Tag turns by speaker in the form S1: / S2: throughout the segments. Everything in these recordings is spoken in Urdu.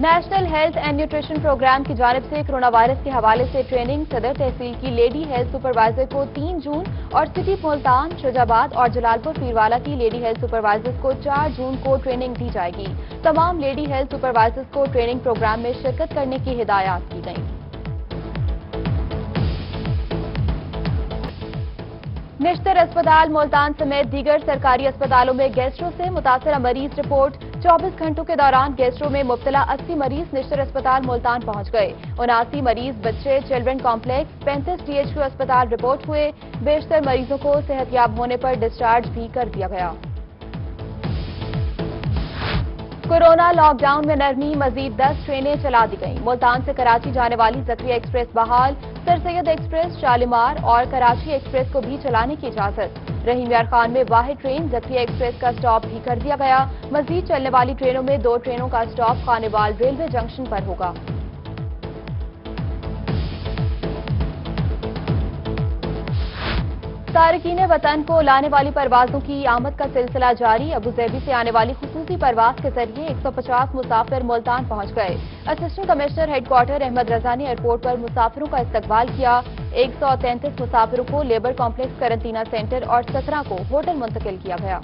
S1: National health and nutrition programme کی جانب سے کورونا وائرس کے حوالے سے ٹریننگ صدر تحصیل کی لیڈی ہیلتھ سپروائزر کو 3 جون اور سٹی ملتان، شجاع آباد اور جلال پور پیروالا کی لیڈی ہیلتھ سپروائزرز کو 4 جون کو ٹریننگ دی جائے گی۔ تمام لیڈی ہیلتھ سپروائزرز کو ٹریننگ پروگرام میں شرکت کرنے کی ہدایات کی گئیں۔ نشتر اسپتال ملتان سمیت دیگر سرکاری اسپتالوں میں گیسٹرو سے متاثرہ مریض رپورٹ۔ 24 گھنٹوں کے دوران گیسٹرو میں مبتلا 80 مریض نشتر اسپتال ملتان پہنچ گئے۔ 79 مریض بچے چلڈرن کمپلیکس 35 DHQ اسپتال رپورٹ ہوئے۔ بیشتر مریضوں کو صحت یاب ہونے پر ڈسچارج بھی کر دیا گیا۔ کورونا لاک ڈاؤن میں نرمی، مزید 10 ٹرینیں چلا دی گئیں۔ ملتان سے کراچی جانے والی زکریہ ایکسپریس بحال، سر سید ایکسپریس، شالیمار اور کراچی ایکسپریس کو بھی چلانے کی اجازت۔ رحیم یار خان میں واحد ٹرین زکریہ ایکسپریس کا سٹاپ بھی کر دیا گیا۔ مزید چلنے والی ٹرینوں میں 2 ٹرینوں کا سٹاپ خانیوال ریلوے جنکشن پر ہوگا۔ تارکین وطن کو لانے والی پروازوں کی آمد کا سلسلہ جاری۔ ابوظہبی سے آنے والی خصوصی پرواز کے ذریعے 150 مسافر ملتان پہنچ گئے۔ Assistant commissioner headquarter Ahmad Raza نے ایئرپورٹ پر مسافروں کا استقبال کیا۔ 133 مسافروں کو لیبر کمپلیکس قرنطینہ سینٹر اور 17 کو ہوٹل منتقل کیا گیا۔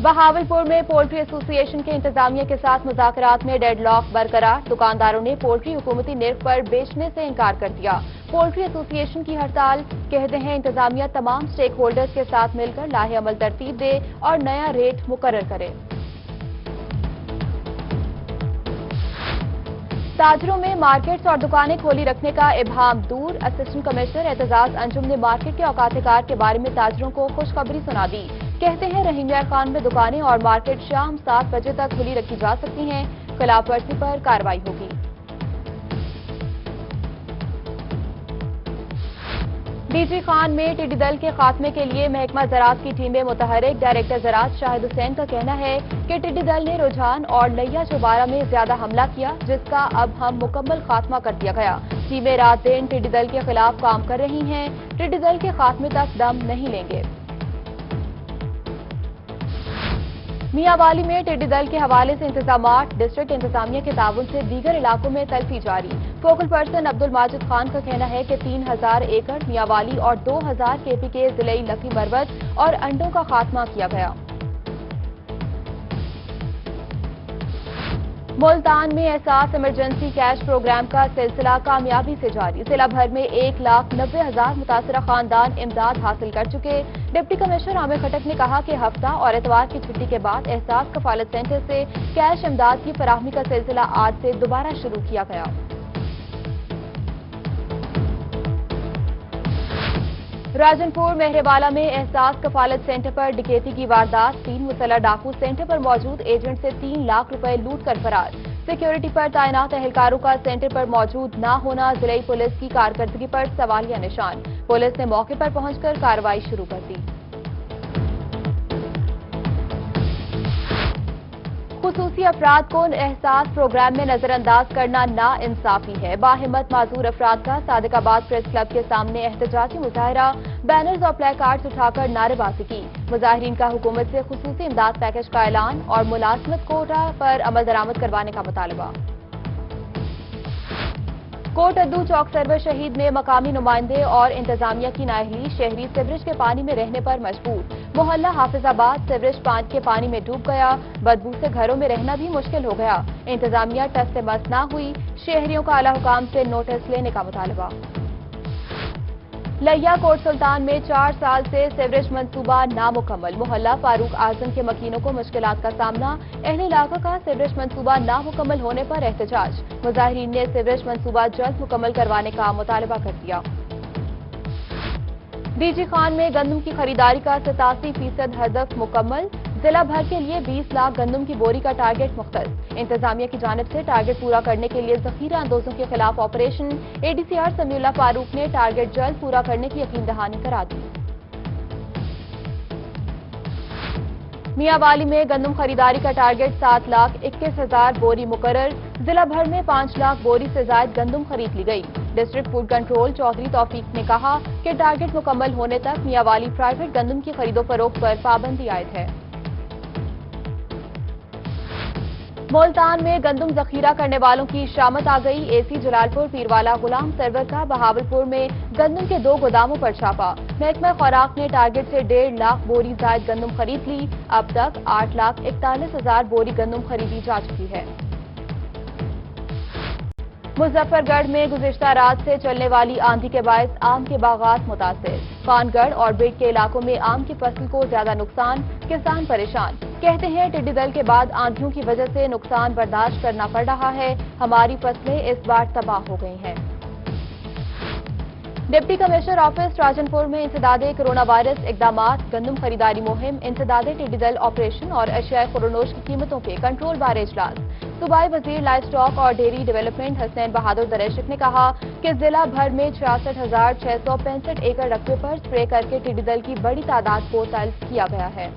S1: بہاولپور میں پولٹری ایسوسی ایشن کے انتظامیہ کے ساتھ مذاکرات میں ڈیڈ لاک برقرار۔ دکانداروں نے پولٹری حکومتی نرخ پر بیچنے سے انکار کر دیا۔ پولٹری ایسوسی ایشن کی ہڑتال، کہتے ہیں انتظامیہ تمام سٹیک ہولڈرز کے ساتھ مل کر لاہے عمل ترتیب دے اور نیا ریٹ مقرر کرے۔ تاجروں میں مارکیٹس اور دکانیں کھولی رکھنے کا ابہام دور۔ اسسٹنٹ کمشنر اعتزاز انجم نے مارکیٹ کے اوقات کار کے بارے میں تاجروں کو خوشخبری سنا دی۔ کہتے ہیں رحیم یار خان میں دکانیں اور مارکیٹ شام 7 بجے تک کھلی رکھی جا سکتی ہیں۔ خلاف ورزی پر کارروائی ہوگی۔ ڈی جی خان میں ٹڈی دل کے خاتمے کے لیے محکمہ زراعت کی ٹیمیں متحرک۔ ڈائریکٹر زراعت شاہد حسین کا کہنا ہے کہ ٹڈی دل نے رجحان اور لیا چوبارہ میں زیادہ حملہ کیا، جس کا اب ہم مکمل خاتمہ کر دیا گیا۔ ٹیمیں رات دن ٹڈی دل کے خلاف کام کر رہی ہیں، ٹڈی دل کے خاتمے تک دم نہیں لیں گے۔ میاں والی میں ٹڈی دل کے حوالے سے انتظامات، ڈسٹرکٹ انتظامیہ کے تعاون سے دیگر علاقوں میں تلفی جاری۔ فوکل پرسن عبد الماجد خان کا کہنا ہے کہ 3000 ایکڑ میاں والی اور 2000 KP کے ضلعی لکی مروت اور انڈوں کا خاتمہ کیا گیا۔ ملتان میں احساس ایمرجنسی کیش پروگرام کا سلسلہ کامیابی سے جاری۔ ضلع بھر میں 1,90,000 متاثرہ خاندان امداد حاصل کر چکے۔ ڈپٹی کمشنر عامر خٹک نے کہا کہ ہفتہ اور اتوار کی چھٹی کے بعد احساس کفالت سینٹر سے کیش امداد کی فراہمی کا سلسلہ آج سے دوبارہ شروع کیا گیا۔ راجن پور مہروالا میں احساس کفالت سینٹر پر ڈکیتی کی واردات۔ 3 مسلح ڈاکو سینٹر پر موجود ایجنٹ سے 3 لاکھ روپے لوٹ کر فرار۔ سیکیورٹی پر تعینات اہلکاروں کا سینٹر پر موجود نہ ہونا ضلعی پولیس کی کارکردگی پر سوالیہ نشان۔ پولیس نے موقع پر پہنچ کر کارروائی شروع کر دی۔ خصوصی افراد کو احساس پروگرام میں نظر انداز کرنا نا انصافی ہے۔ باہمت معذور افراد کا صادق آباد پریس کلب کے سامنے احتجاجی مظاہرہ، بینرز اور پلے کارڈز اٹھا کر نعرے بازی کی۔ مظاہرین کا حکومت سے خصوصی امداد پیکج کا اعلان اور ملازمت کوٹا پر عمل درآمد کروانے کا مطالبہ۔ کوٹ ادو چوک سرور شہید میں مقامی نمائندے اور انتظامیہ کی نااہلی، شہری سیوریج کے پانی میں رہنے پر مجبور۔ محلہ حافظ آباد سیوریج کے پانی میں ڈوب گیا، بدبو سے گھروں میں رہنا بھی مشکل ہو گیا۔ انتظامیہ ٹس سے مس نہ ہوئی، شہریوں کا اعلی حکام سے نوٹس لینے کا مطالبہ۔ لیا کوٹ سلطان میں 4 سال سے سیوریج منصوبہ نامکمل، محلہ فاروق اعظم کے مکینوں کو مشکلات کا سامنا، اہل علاقہ کا سیوریج منصوبہ نامکمل ہونے پر احتجاج، مظاہرین نے سیوریج منصوبہ جلد مکمل کروانے کا مطالبہ کر دیا۔ ڈی جی خان میں گندم کی خریداری کا 87% ہدف مکمل، ضلع بھر کے لیے 20 لاکھ گندم کی بوری کا ٹارگٹ مختص، انتظامیہ کی جانب سے ٹارگٹ پورا کرنے کے لیے ذخیرہ اندوزوں کے خلاف آپریشن، ADCR سمیع اللہ فاروق نے ٹارگٹ جلد پورا کرنے کی یقین دہانی کرا دی۔ میاں والی میں گندم خریداری کا ٹارگٹ 7,21,000 بوری مقرر، ضلع بھر میں 5 لاکھ بوری سے زائد گندم خرید لی گئی۔ ڈسٹرکٹ فوڈ کنٹرول چودھری توفیق نے کہا کہ ٹارگٹ مکمل ہونے تک میاں والی پرائیویٹ گندم کی خرید و فروخت پر پابندی عائد ہے۔ ملتان میں گندم ذخیرہ کرنے والوں کی شامت آ گئی. اے سی جلالپور پیروالا غلام سرور کا بہاولپور میں گندم کے 2 گوداموں پر چھاپا. محکمہ خوراک نے ٹارگٹ سے 1.5 لاکھ بوری زائد گندم خرید لی. اب تک 8,41,000 بوری گندم خریدی جا چکی ہے. مظفر گڑھ میں گزشتہ رات سے چلنے والی آندھی کے باعث آم کے باغات متاثر. خان گڑھ اور بیٹ کے علاقوں میں آم کی فصل کو زیادہ نقصان, کسان پریشان. کہتے ہیں ٹڈی دل کے بعد آندھیوں کی وجہ سے نقصان برداشت کرنا پڑ رہا ہے. ہماری فصلیں اس بار تباہ ہو گئی ہیں. ڈپٹی کمشنر آفس راجنپور میں انسداد کرونا وائرس اقدامات, گندم خریداری مہم, انسداد ٹڈی دل آپریشن اور اشیاء خورنوش کی قیمتوں کے کنٹرول بارے اجلاس. صوبائی وزیر لائف اسٹاک اور ڈیری ڈیولپمنٹ حسین بہادر دریشک نے کہا کہ ضلع بھر میں 66,665 ایکڑ رقبے پر اسپرے کر کے ٹڈی دل کی بڑی تعداد کو تلف کیا گیا ہے.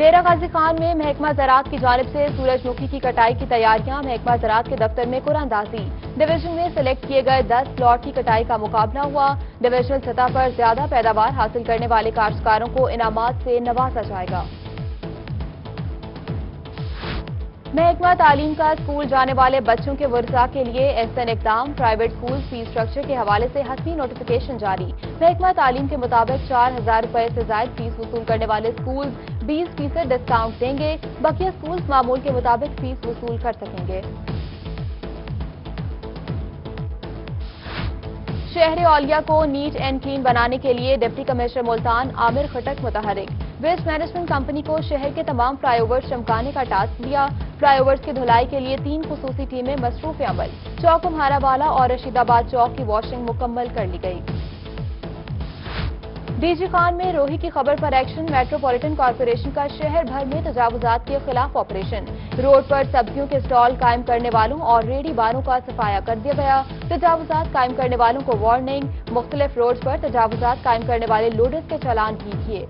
S1: ڈیرہ غازی خان میں محکمہ زراعت کی جانب سے سورج مکھی کی کٹائی کی تیاریاں. محکمہ زراعت کے دفتر میں قرعہ اندازی. ڈویژن میں سلیکٹ کیے گئے 10 پلاٹ کی کٹائی کا مقابلہ ہوا. ڈویژنل سطح پر زیادہ پیداوار حاصل کرنے والے کاشتکاروں کو انعامات سے نوازا جائے گا. محکمہ تعلیم کا اسکول جانے والے بچوں کے ورثاء کے لیے احسن اقدام. پرائیویٹ اسکول فیس اسٹرکچر کے حوالے سے حتمی نوٹیفکیشن جاری. محکمہ تعلیم کے مطابق 4,000 روپے سے زائد فیس وصول کرنے والے اسکول 20% ڈسکاؤنٹ دیں گے. بقیہ اسکول معمول کے مطابق فیس وصول کر سکیں گے. شہر اولیا کو نیٹ اینڈ کلین بنانے کے لیے ڈپٹی کمشنر ملتان عامر خٹک متحرک. ویسٹ مینجمنٹ کمپنی کو شہر کے تمام فلائی اوورز چمکانے کا ٹاسک دیا. فلائی اوورز کی دھلائی کے لیے 3 خصوصی ٹیمیں مصروف عمل. چوک امہارا والا اور رشید آباد چوک کی واشنگ مکمل کر لی گئی. ڈی جی خان میں روہی کی خبر پر ایکشن. میٹروپولیٹن کارپوریشن کا شہر بھر میں تجاوزات کے خلاف آپریشن. روڈ پر سبزیوں کے اسٹال قائم کرنے والوں اور ریڑھی بانوں کا صفایا کر دیا گیا. تجاوزات قائم کرنے والوں کو وارننگ. مختلف روڈز پر تجاوزات قائم کرنے والے لوڈرز کے چالان بھی کیے.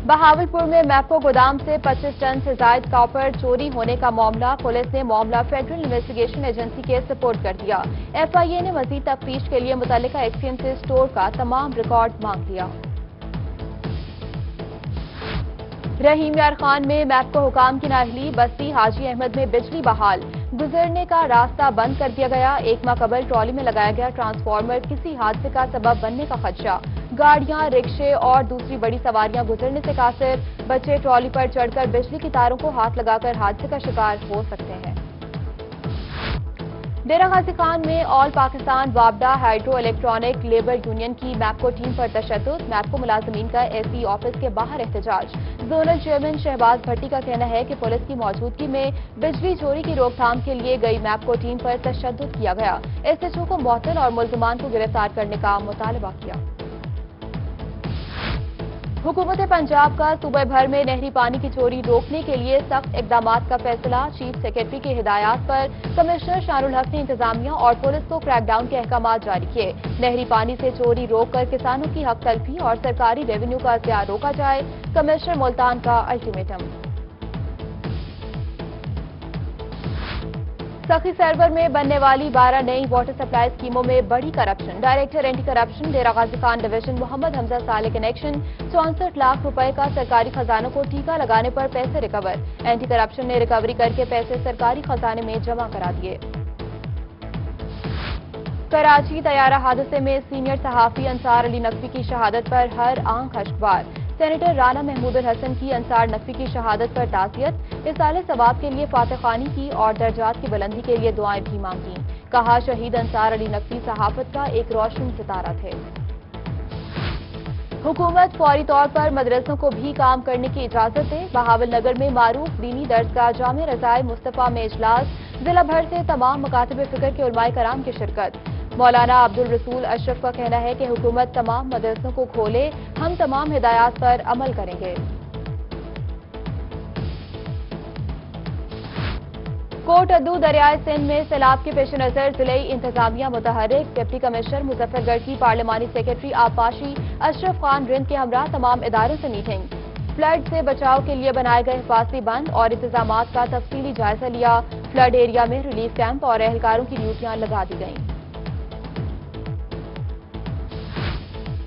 S1: بہاولپور میں میپکو گودام سے 25 ٹن سے زائد کاپر چوری ہونے کا معاملہ. پولیس نے معاملہ فیڈرل انویسٹیگیشن ایجنسی کے سپورٹ کر دیا. ایف آئی اے نے مزید تفتیش کے لیے متعلقہ ایکسچینج سے اسٹور کا تمام ریکارڈ مانگ لیا. رحیم یار خان میں میپکو حکام کی نااہلی. بستی حاجی احمد میں بجلی بحال. گزرنے کا راستہ بند کر دیا گیا. 1 ماہ قبل ٹرالی میں لگایا گیا ٹرانسفارمر کسی حادثے کا سبب بننے کا خدشہ. گاڑیاں, رکشے اور دوسری بڑی سواریاں گزرنے سے قاصر. بچے ٹرالی پر چڑھ کر بجلی کی تاروں کو ہاتھ لگا کر حادثے کا شکار ہو سکتے ہیں. ڈیرہ غازی خان میں آل پاکستان وابڈا ہائیڈرو الیکٹرانک لیبر یونین کی میپکو ٹیم پر تشدد. میپکو ملازمین کا ایس سی آفس کے باہر احتجاج. زونل چیئرمین شہباز بھٹی کا کہنا ہے کہ پولیس کی موجودگی میں بجلی چوری کی روک تھام کے لیے گئی میپکو ٹیم پر تشدد کیا گیا. ایس ایچ او کو معطل اور ملزمان کو گرفتار کرنے کا مطالبہ کیا. حکومت پنجاب کا صوبے بھر میں نہری پانی کی چوری روکنے کے لیے سخت اقدامات کا فیصلہ. چیف سیکرٹری کی ہدایات پر کمشنر شان الحق نے انتظامیہ اور پولیس کو کریک ڈاؤن کے احکامات جاری کیے. نہری پانی سے چوری روک کر کسانوں کی حق تلفی اور سرکاری ریونیو کا ضیاع روکا جائے. کمشنر ملتان کا الٹیمیٹم. سخی سرور میں بننے والی 12 نئی واٹر سپلائی اسکیموں میں بڑی کرپشن. ڈائریکٹر اینٹی کرپشن ڈیرہ غازی خان ڈویژن محمد حمزہ صالح کنیکشن. 64 لاکھ روپے کا سرکاری خزانوں کو ٹیکہ لگانے پر پیسے ریکور. اینٹی کرپشن نے ریکوری کر کے پیسے سرکاری خزانے میں جمع کرا دیے. کراچی طیارہ حادثے میں سینئر صحافی انصار علی نقوی کی شہادت پر ہر آنکھ اشکبار. سینیٹر رانا محمود الحسن کی انصار نقوی کی شہادت پر تعزیت. اصالہ ثواب کے لیے فاتح خوانی کی اور درجات کی بلندی کے لیے دعائیں بھی مانگی. کہا شہید انصار علی نقوی صحافت کا ایک روشن ستارہ تھے. حکومت فوری طور پر مدرسوں کو بھی کام کرنے کی اجازت دے. بہاول نگر میں معروف دینی درسگاہ جامع رضائے مصطفیٰ میں اجلاس. ضلع بھر سے تمام مکاتب فکر کے علماء کرام کی شرکت. مولانا عبد الرسول اشرف کا کہنا ہے کہ حکومت تمام مدرسوں کو کھولے. ہم تمام ہدایات پر عمل کریں گے. کوٹ ادو دریائے سندھ میں سیلاب کے پیش نظر ضلعی انتظامیہ متحرک. ڈپٹی کمشنر مظفر گڑھ کی پارلیمانی سیکرٹری آبپاشی اشرف خان رند کے ہمراہ تمام اداروں سے میٹنگ. فلڈ سے بچاؤ کے لیے بنائے گئے حفاظتی بند اور انتظامات کا تفصیلی جائزہ لیا. فلڈ ایریا میں ریلیف کیمپ اور اہلکاروں کی ڈیوٹیاں لگا دی گئیں.